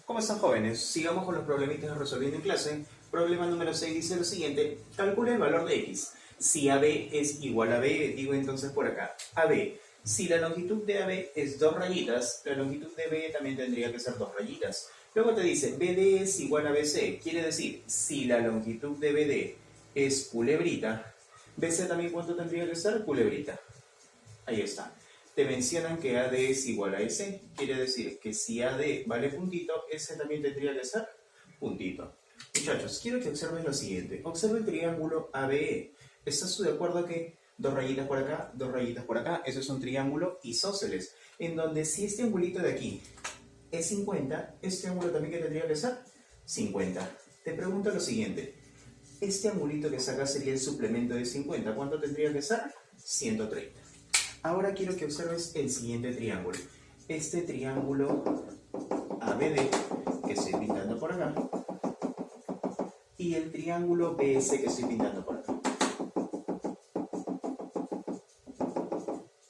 ¿Cómo están, jóvenes? Sigamos con los problemitas resolviendo en clase. Problema número 6 dice lo siguiente. Calcula el valor de x. Si AB es igual a B, digo entonces por acá. AB. Si la longitud de AB es 2 rayitas, la longitud de B también tendría que ser 2 rayitas. Luego te dice, BD es igual a BC. Quiere decir, si la longitud de BD es culebrita, BC también ¿cuánto tendría que ser? Culebrita. Ahí está. Te mencionan que AD es igual a S, quiere decir que si AD vale puntito, S también tendría que ser puntito. Muchachos, quiero que observen lo siguiente. Observa el triángulo ABE. ¿Estás de acuerdo que 2 rayitas por acá, 2 rayitas por acá? Eso es un triángulo isósceles, en donde si este angulito de aquí es 50, este ángulo también que tendría que ser 50. Te pregunto lo siguiente. Este angulito que saca sería el suplemento de 50. ¿Cuánto tendría que ser? 130. Ahora quiero que observes el siguiente triángulo. Este triángulo ABD, que estoy pintando por acá, y el triángulo BS, que estoy pintando por acá.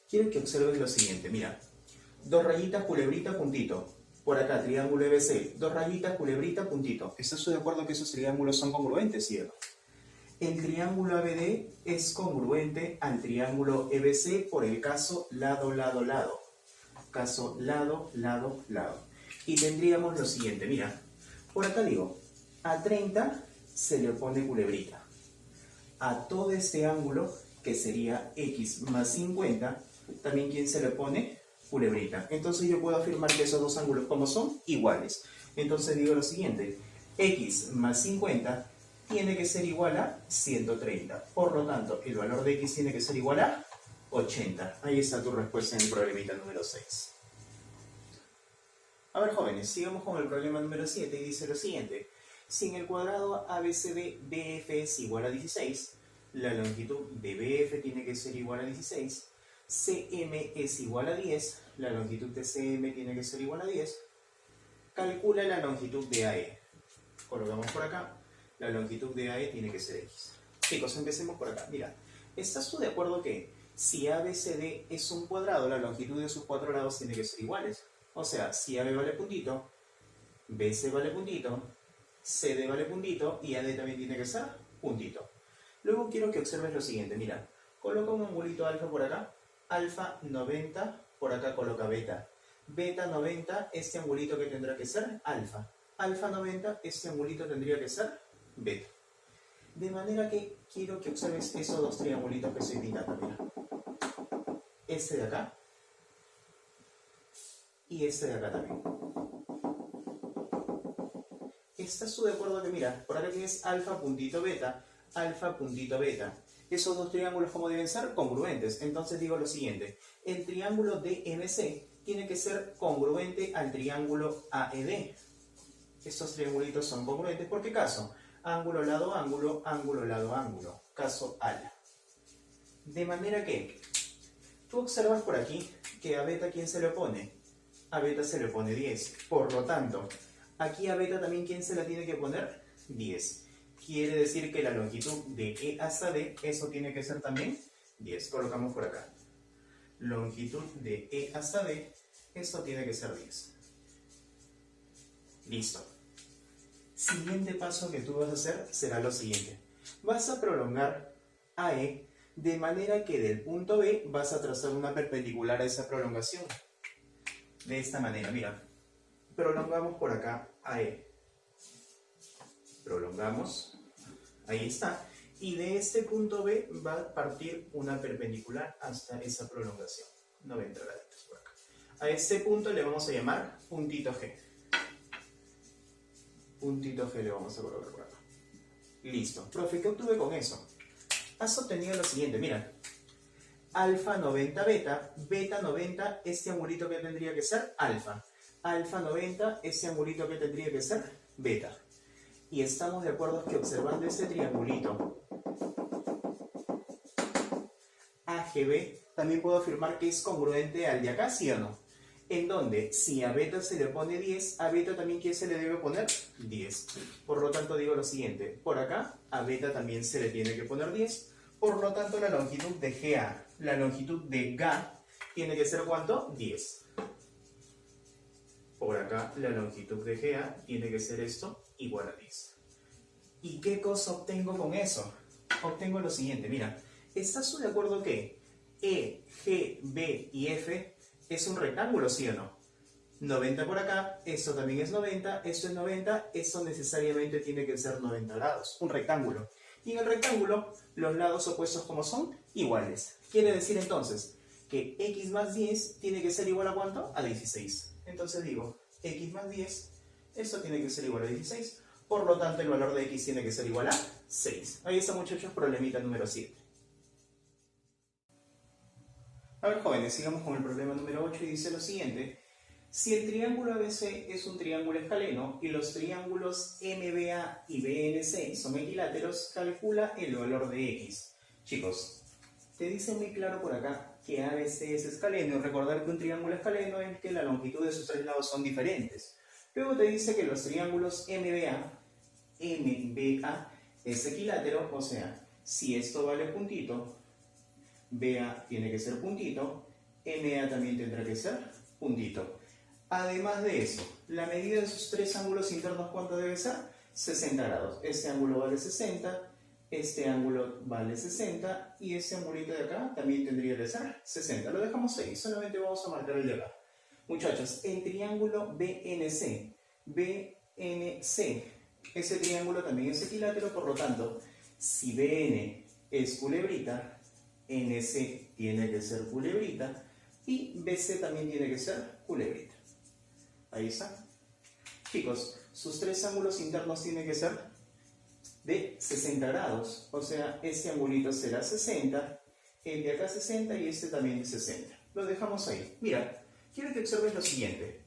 Quiero que observes lo siguiente. Mira, 2 rayitas, culebrita, puntito. Por acá, triángulo EBC, 2 rayitas, culebrita, puntito. ¿Estás de acuerdo que esos triángulos son congruentes, cierto? El triángulo ABD es congruente al triángulo EBC por el caso lado, lado, lado. Caso lado, lado, lado. Y tendríamos lo siguiente, mira. Por acá digo, a 30 se le pone culebrita. A todo este ángulo, que sería X más 50, también ¿quién se le pone? Culebrita. Entonces yo puedo afirmar que esos dos ángulos, ¿cómo son? Iguales. Entonces digo lo siguiente, X más 50 tiene que ser igual a 130. Por lo tanto, el valor de x tiene que ser igual a 80. Ahí está tu respuesta en el problemita número 6. A ver, jóvenes, sigamos con el problema número 7 y dice lo siguiente. Si en el cuadrado ABCD BF es igual a 16, la longitud de BF tiene que ser igual a 16, CM es igual a 10, la longitud de CM tiene que ser igual a 10, calcula la longitud de AE. Colocamos por acá. La longitud de AE tiene que ser X. Chicos, empecemos por acá. Mira, ¿estás tú de acuerdo que si ABCD es un cuadrado, la longitud de sus 4 lados tiene que ser iguales? O sea, si AB vale puntito, BC vale puntito, CD vale puntito y AD también tiene que ser puntito. Luego quiero que observes lo siguiente. Mira, coloca un angulito alfa por acá, alfa 90, por acá coloca beta. Beta 90, este angulito que tendrá que ser alfa. Alfa 90, este angulito tendría que ser beta. De manera que quiero que observes esos dos triangulitos que estoy pintando. Mira. Este de acá y este de acá también. ¿Estás tú de acuerdo que, mira, por acá tienes alfa puntito beta, alfa puntito beta? Esos dos triángulos, ¿cómo deben ser? Congruentes. Entonces digo lo siguiente. El triángulo DMC tiene que ser congruente al triángulo AED. Estos triangulitos son congruentes. ¿Por qué caso? Ángulo, lado, ángulo, ángulo, lado, ángulo. Caso ala. De manera que tú observas por aquí que a beta ¿quién se le pone? A beta se le pone 10. Por lo tanto, aquí a beta también ¿quién se la tiene que poner? 10. Quiere decir que la longitud de E hasta D, eso tiene que ser también 10. Colocamos por acá. Longitud de E hasta D, esto tiene que ser 10. Listo. Siguiente paso que tú vas a hacer será lo siguiente. Vas a prolongar AE de manera que del punto B vas a trazar una perpendicular a esa prolongación. De esta manera, mira. Prolongamos por acá AE. Prolongamos. Ahí está. Y de este punto B va a partir una perpendicular hasta esa prolongación. 90 graditos por acá. A este punto le vamos a llamar puntito G. Puntito G le vamos a colocar por acá. Listo. Profe, ¿qué obtuve con eso? Has obtenido lo siguiente, mira. Alfa 90 beta, beta 90, este angulito que tendría que ser alfa. Alfa 90, este angulito que tendría que ser beta. Y estamos de acuerdo que observando este triangulito AGB, también puedo afirmar que es congruente al de acá, ¿sí o no? En donde, si a beta se le pone 10, a beta también ¿quién se le debe poner? 10. Por lo tanto, digo lo siguiente. Por acá, a beta también se le tiene que poner 10. Por lo tanto, la longitud de GA, la longitud de GA, tiene que ser ¿cuánto? 10. Por acá la longitud de GA tiene que ser esto igual a 10. ¿Y qué cosa obtengo con eso? Obtengo lo siguiente, mira, ¿estás tú de acuerdo que E, G, B y F es un rectángulo, sí o no? 90 por acá, esto también es 90, esto es 90, esto necesariamente tiene que ser 90 grados, un rectángulo. Y en el rectángulo, los lados opuestos como son, iguales. Quiere decir entonces que x más 10 tiene que ser igual a ¿cuánto? A 16. Entonces digo, x más 10, esto tiene que ser igual a 16. Por lo tanto, el valor de x tiene que ser igual a 6. Ahí está, muchachos, problemita número 7. A ver, jóvenes, sigamos con el problema número 8 y dice lo siguiente. Si el triángulo ABC es un triángulo escaleno y los triángulos MBA y BNC son equiláteros, calcula el valor de x. Chicos, te dice muy claro por acá que ABC es escaleno. Recordar que un triángulo escaleno es que la longitud de sus tres lados son diferentes. Luego te dice que los triángulos MBA es equilátero, o sea, si esto vale puntito, BA tiene que ser puntito, MA también tendrá que ser puntito. Además de eso, la medida de sus tres ángulos internos, ¿cuánto debe ser? 60 grados. Este ángulo vale 60, este ángulo vale 60 y este angulito de acá también tendría que ser 60. Lo dejamos ahí, solamente vamos a marcar el de acá. Muchachos, el triángulo BNC, ese triángulo también es equilátero, por lo tanto, si BN es culebrita, NC tiene que ser culebrita y BC también tiene que ser culebrita. Ahí está. Chicos, sus tres ángulos internos tienen que ser de 60 grados. O sea, este angulito será 60, el de acá 60 y este también de 60. Lo dejamos ahí. Mira, quiero que observes lo siguiente.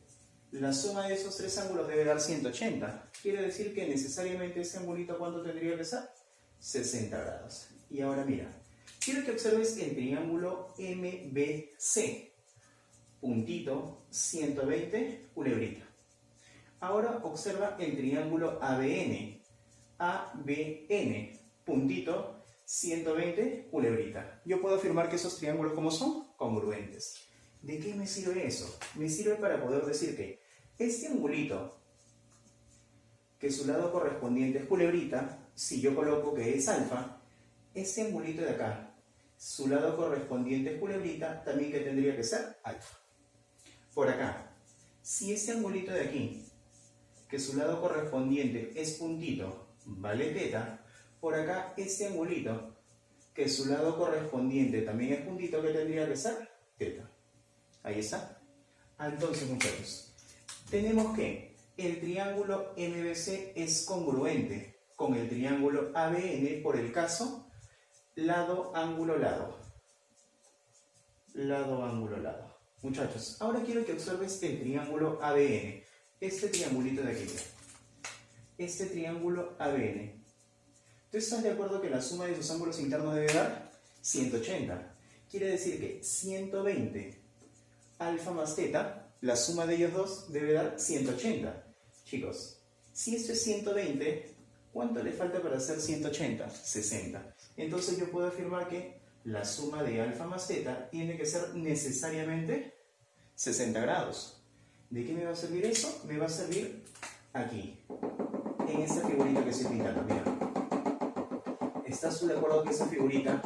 La suma de esos tres ángulos debe dar 180. Quiere decir que necesariamente este angulito, ¿cuánto tendría que ser? 60 grados. Y ahora mira, quiero que observes el triángulo MBC. Puntito, 120, culebrita. Ahora observa el triángulo ABN. ABN, puntito, 120, culebrita. Yo puedo afirmar que esos triángulos, ¿cómo son? Congruentes. ¿De qué me sirve eso? Me sirve para poder decir que este angulito, que su lado correspondiente es culebrita, si yo coloco que es alfa, este angulito de acá, su lado correspondiente es culebrita, también que tendría que ser alfa. Por acá, si este angulito de aquí, que su lado correspondiente es puntito, vale teta, por acá este angulito, que su lado correspondiente también es puntito, que tendría que ser teta. Ahí está. Entonces, muchachos, tenemos que el triángulo MBC es congruente con el triángulo ABN por el caso lado, ángulo, lado. Lado, ángulo, lado. Muchachos, ahora quiero que observes el triángulo ABN. Este triangulito de aquí. Este triángulo ABN. ¿Tú estás de acuerdo que la suma de sus ángulos internos debe dar 180? Quiere decir que 120 alfa más teta, la suma de ellos dos debe dar 180. Chicos, si esto es 120, ¿cuánto le falta para hacer 180? 60. Entonces yo puedo afirmar que la suma de alfa más teta tiene que ser necesariamente 60 grados. ¿De qué me va a servir eso? Me va a servir aquí, en esta figurita que estoy pintando. Mira, ¿estás tú de acuerdo que esa figurita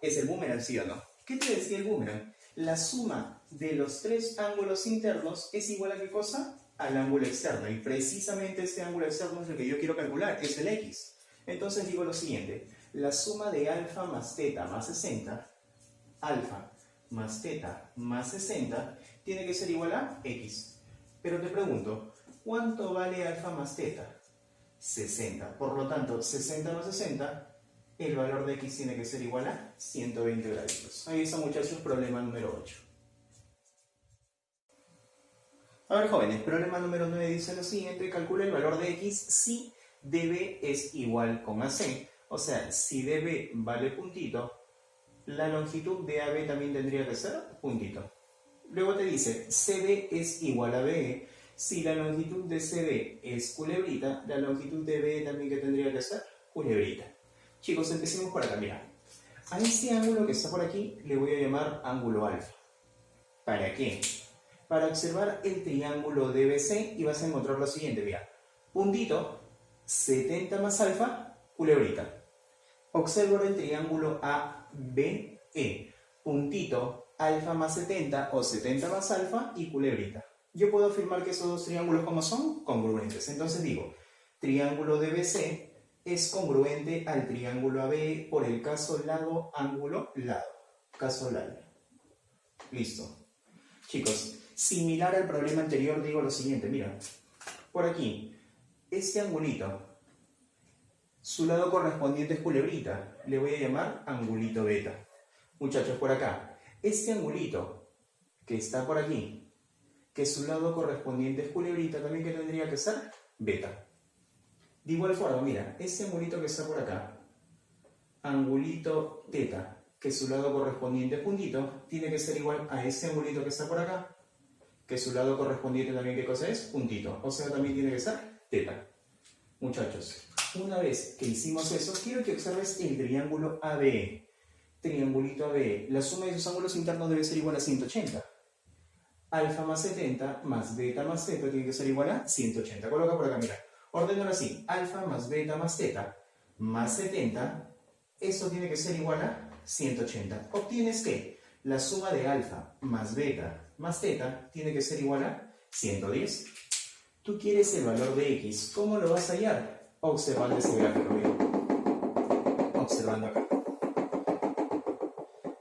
es el boomerang, sí o no? ¿Qué te decía el boomerang? La suma de los tres ángulos internos es igual a ¿qué cosa? Al ángulo externo. Y precisamente este ángulo externo es el que yo quiero calcular, es el x. Entonces digo lo siguiente, la suma de alfa más teta más 60, alfa más teta más 60, tiene que ser igual a x. Pero te pregunto, ¿cuánto vale alfa más teta? 60. Por lo tanto, 60 más 60, el valor de x tiene que ser igual a 120 grados. Ahí está, muchachos, problema número 8. A ver, jóvenes, problema número 9 dice lo siguiente: calcula el valor de x si dB es igual con AC. O sea, si dB vale puntito, la longitud de AB también tendría que ser puntito. Luego te dice, CD es igual a BE. Si la longitud de CD es culebrita, la longitud de BE también que tendría que ser culebrita. Chicos, empecemos por acá, mira. A este ángulo que está por aquí le voy a llamar ángulo alfa. ¿Para qué? para observar el triángulo DBC y vas a encontrar lo siguiente, mira, puntito, 70 más alfa, culebrita. Observo el triángulo ABE, puntito, alfa más 70 o 70 más alfa y culebrita. Yo puedo afirmar que esos dos triángulos, ¿cómo son? Congruentes. Entonces digo, triángulo DBC es congruente al triángulo ABE por el caso lado, ángulo, lado. Caso lado. Listo. Chicos, similar al problema anterior, digo lo siguiente, mira. Por aquí, este angulito, su lado correspondiente es culebrita. Le voy a llamar angulito beta. Muchachos, por acá, este angulito que está por aquí, que su lado correspondiente es culebrita, también que tendría que ser beta. De igual forma, mira, este angulito que está por acá, angulito teta, que su lado correspondiente es puntito, tiene que ser igual a este angulito que está por acá, que su lado correspondiente también, ¿qué cosa es? Puntito. O sea, también tiene que ser teta. Muchachos, una vez que hicimos eso, quiero que observes el triángulo ABE. Triangulito ABE. La suma de sus ángulos internos debe ser igual a 180. Alfa más 70 más beta más teta tiene que ser igual a 180. Coloca por acá, mira. Ordénalo así. Alfa más beta más teta más 70. Eso tiene que ser igual a 180. Obtienes que la suma de alfa más beta más teta tiene que ser igual a 110. Tú quieres el valor de x. ¿Cómo lo vas a hallar? Observando ese gráfico. Observando acá.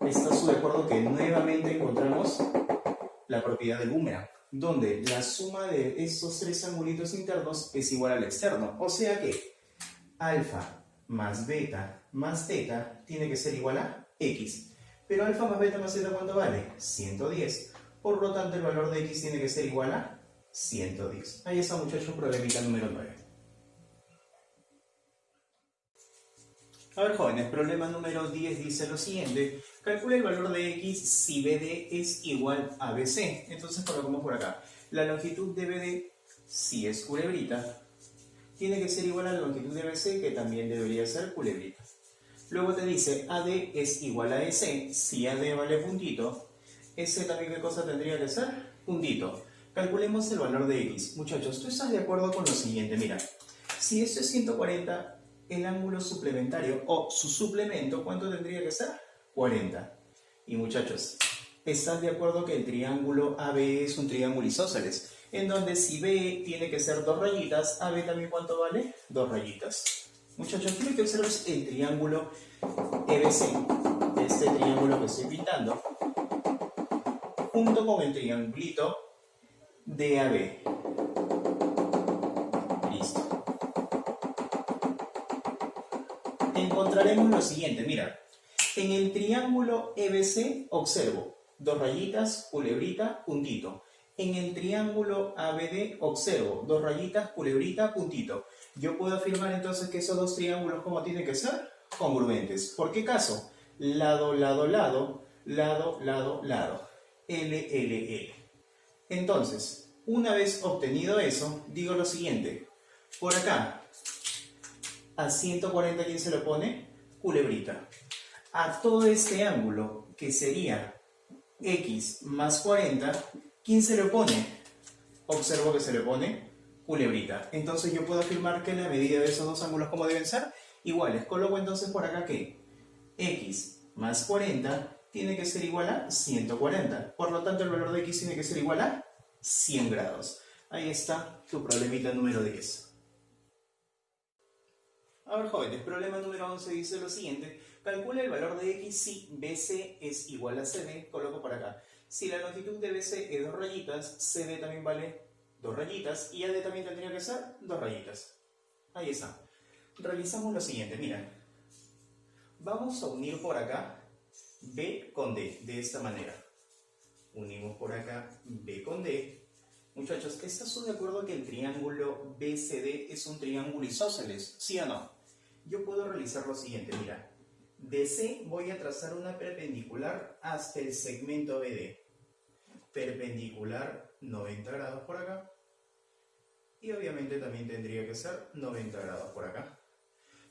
¿Estás de acuerdo que nuevamente encontramos la propiedad del boomerang? Donde la suma de estos tres angulitos internos es igual al externo. O sea que alfa más beta más teta tiene que ser igual a x. Pero alfa más beta más teta, ¿cuánto vale? 110. Por lo tanto, el valor de x tiene que ser igual a 110. Ahí está, muchachos, problemita número 9. A ver, jóvenes, problema número 10 dice lo siguiente. Calcula el valor de x si BD es igual a BC. Entonces colocamos por acá. La longitud de BD, si es culebrita, tiene que ser igual a la longitud de BC, que también debería ser culebrita. Luego te dice AD es igual a EC. Si AD vale puntito, EC también, ¿qué cosa tendría que ser? Puntito. Calculemos el valor de x. Muchachos, ¿tú estás de acuerdo con lo siguiente? Mira, si esto es 140, el ángulo suplementario o su suplemento, ¿cuánto tendría que ser? 40. Y muchachos, ¿estás de acuerdo que el triángulo AB es un triángulo isósceles? En donde si B tiene que ser 2 rayitas, AB también, ¿cuánto vale? 2 rayitas. Muchachos, quiero que observes el triángulo EBC, este triángulo que estoy pintando, junto con el triangulito DAB. Listo. Encontraremos lo siguiente, mira. En el triángulo EBC observo 2 rayitas, culebrita, puntito. En el triángulo ABD observo 2 rayitas, culebrita, puntito. Yo puedo afirmar entonces que esos dos triángulos, ¿cómo tienen que ser? Congruentes. ¿Por qué caso? Lado, lado, lado, lado, lado, lado. L, L, L. Entonces, una vez obtenido eso, digo lo siguiente. Por acá, a 140, ¿quién se lo pone? Culebrita. A todo este ángulo, que sería x más 40, ¿quién se lo pone? Observo que se le pone culebrita. Entonces yo puedo afirmar que la medida de esos dos ángulos, ¿cómo deben ser? Iguales. Coloco entonces por acá que x más 40 tiene que ser igual a 140. Por lo tanto, el valor de x tiene que ser igual a 100 grados. Ahí está tu problemita número 10. A ver, jóvenes, problema número 11 dice lo siguiente. Calcula el valor de x si BC es igual a CD. Coloco por acá. Si la longitud de BC es 2 rayitas, CD también vale 2 rayitas y AD también tendría que ser 2 rayitas. Ahí está. Realizamos lo siguiente, mira. Vamos a unir por acá B con D, de esta manera. Unimos por acá B con D. Muchachos, ¿estás de acuerdo que el triángulo BCD es un triángulo isósceles? ¿Sí o no? Yo puedo realizar lo siguiente, mira. De C voy a trazar una perpendicular hasta el segmento BD. Perpendicular 90 grados por acá. Y obviamente también tendría que ser 90 grados por acá.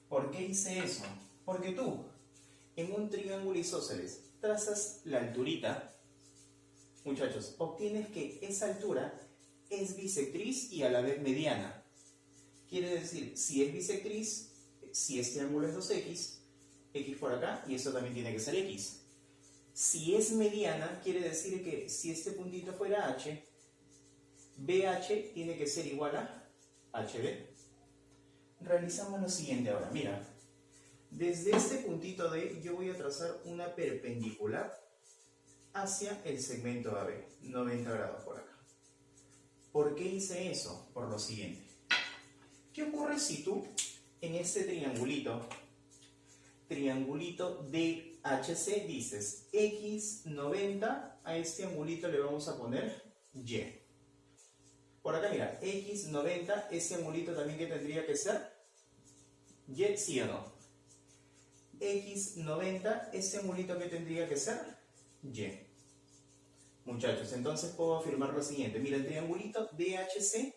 ¿Por qué hice eso? Porque tú, en un triángulo isósceles, trazas la alturita Muchachos, obtienes que esa altura es bisectriz y a la vez mediana. Quiere decir, si es bisectriz, si este ángulo es 2x, x por acá, y eso también tiene que ser x. Si es mediana, quiere decir que si este puntito fuera h, BH tiene que ser igual a HB. Realizamos lo siguiente ahora, mira. Desde este puntito D yo voy a trazar una perpendicular hacia el segmento AB, 90 grados por acá. ¿Por qué hice eso? Por lo siguiente. ¿Qué ocurre si tú en este triangulito DHC dices x 90, a este angulito le vamos a poner y? Por acá mira, x 90, ese angulito también que tendría que ser y, ¿sí o no? X 90, ese angulito que tendría que ser y. Muchachos, entonces puedo afirmar lo siguiente. Mira, el triangulito DHC,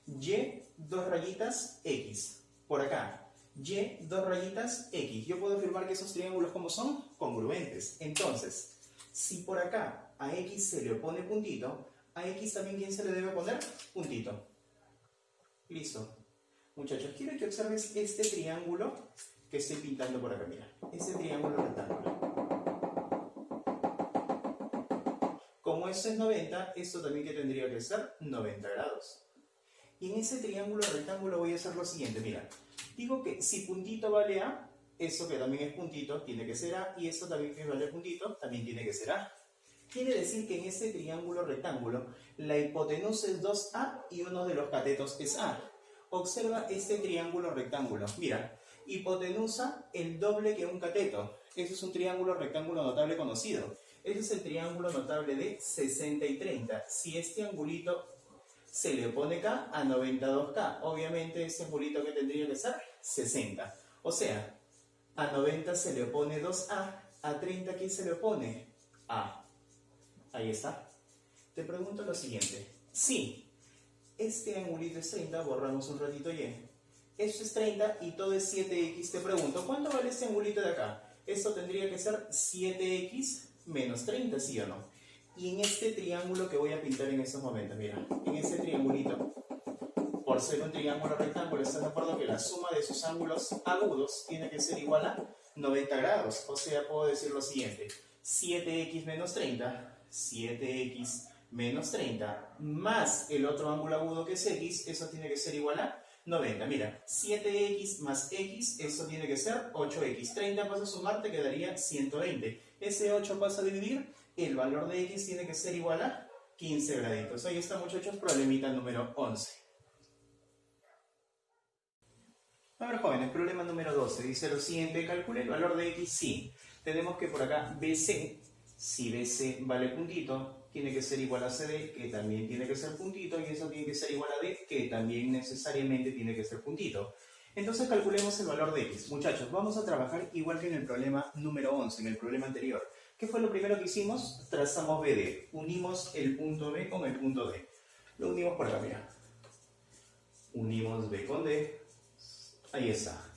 y, dos rayitas, x. Por acá, y, dos rayitas, x. Yo puedo afirmar que esos triángulos, ¿cómo son? Congruentes. Entonces, si por acá a x se le opone puntito, a x también, ¿quién se le debe poner? Puntito. Listo. Muchachos, quiero que observes este triángulo que estoy pintando por acá, mira. Este triángulo rectángulo. Como esto es 90, esto también que tendría que ser 90 grados. Y en ese triángulo rectángulo voy a hacer lo siguiente, mira. Digo que si puntito vale A, eso que también es puntito tiene que ser A, y esto también que vale puntito también tiene que ser A. Quiere decir que en este triángulo rectángulo la hipotenusa es 2A y uno de los catetos es A. Observa este triángulo rectángulo. Mira, hipotenusa el doble que un cateto. Ese es un triángulo rectángulo notable conocido. Ese es el triángulo notable de 60 y 30. Si este angulito se le opone K a 92K, obviamente este angulito que tendría que ser 60. O sea, a 90 se le opone 2A, a 30 ¿qué se le opone? A. Ahí está. Te pregunto lo siguiente. Si este angulito es 30, borramos un ratito Y. Esto es 30 y todo es 7x. Te pregunto, ¿cuánto vale este angulito de acá? Esto tendría que ser 7x menos 30, ¿sí o no? Y en este triángulo que voy a pintar en estos momentos, mira, en este triangulito, por ser un triángulo rectángulo, ¿estás de acuerdo que la suma de sus ángulos agudos tiene que ser igual a 90 grados? O sea, puedo decir lo siguiente, 7x menos 30, 7x menos 30, más el otro ángulo agudo que es x, eso tiene que ser igual a 90. Mira, 7x más x, eso tiene que ser 8x. 30 pasa a sumar, te quedaría 120. Ese 8 pasa a dividir, el valor de x tiene que ser igual a 15 graditos. Ahí está, muchachos, problemita número 11. A ver, jóvenes, problema número 12. Dice lo siguiente, calcule el valor de x si tenemos que por acá BC, si BC vale puntito, tiene que ser igual a CD, que también tiene que ser puntito, y eso tiene que ser igual a D, que también necesariamente tiene que ser puntito. Entonces calculemos el valor de x. Muchachos, vamos a trabajar igual que en el problema número 11, en el problema anterior. ¿Qué fue lo primero que hicimos? Trazamos BD. Unimos el punto B con el punto D. Lo unimos por acá, mira. Unimos B con D. Ahí está.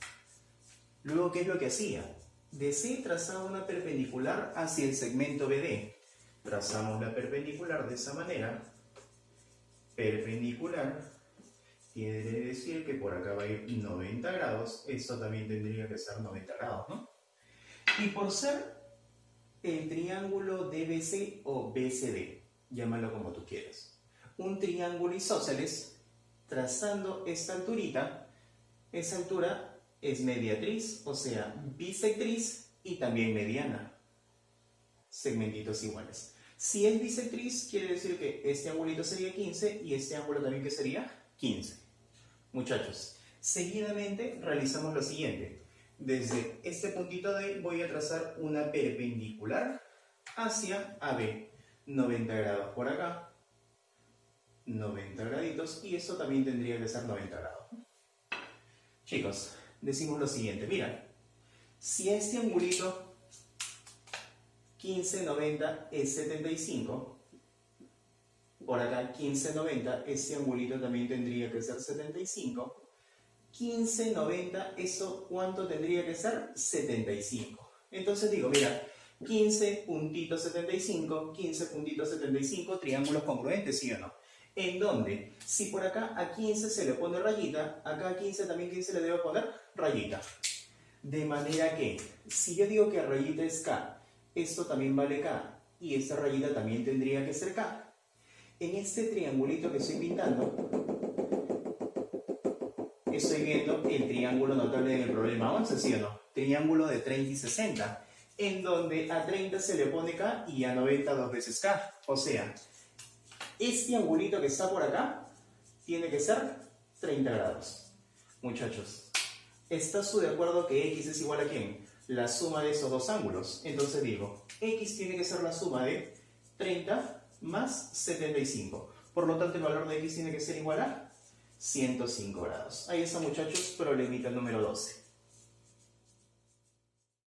Luego, ¿qué es lo que hacía? DC trazaba una perpendicular hacia el segmento BD. Trazamos la perpendicular de esa manera. Perpendicular quiere decir que por acá va a ir 90 grados. Esto también tendría que ser 90 grados, ¿no? Y por ser el triángulo DBC o BCD, llámalo como tú quieras, un triángulo isósceles, trazando esta alturita, esa altura es mediatriz, o sea, bisectriz y también mediana. Segmentitos iguales. Si es bisectriz, quiere decir que este angulito sería 15 y este ángulo también que sería 15. Muchachos, seguidamente realizamos lo siguiente. Desde este puntito D voy a trazar una perpendicular hacia AB. 90 grados por acá. 90 graditos. Y eso también tendría que ser 90 grados. Chicos, decimos lo siguiente. Mira, si este angulito 1590 es 75, por acá 1590, este angulito también tendría que ser 75. 1590, ¿eso cuánto tendría que ser? 75. Entonces digo, mira, 15.75, 15.75, triángulos congruentes, ¿sí o no? En donde, si por acá a 15 se le pone rayita, acá a 15 también 15 le debe poner rayita. De manera que, si yo digo que rayita es K, esto también vale K, y esta rayita también tendría que ser K. En este triangulito que estoy pintando, estoy viendo el triángulo notable del problema 11, ¿sí o no? Triángulo de 30 y 60, en donde a 30 se le pone K y a 90 dos veces K. O sea, este angulito que está por acá tiene que ser 30 grados. Muchachos, ¿estás tú de acuerdo que X es igual a quién? La suma de esos dos ángulos. Entonces digo, X tiene que ser la suma de 30 más 75. Por lo tanto, el valor de X tiene que ser igual a 105 grados. Ahí está, muchachos, problemita número 12.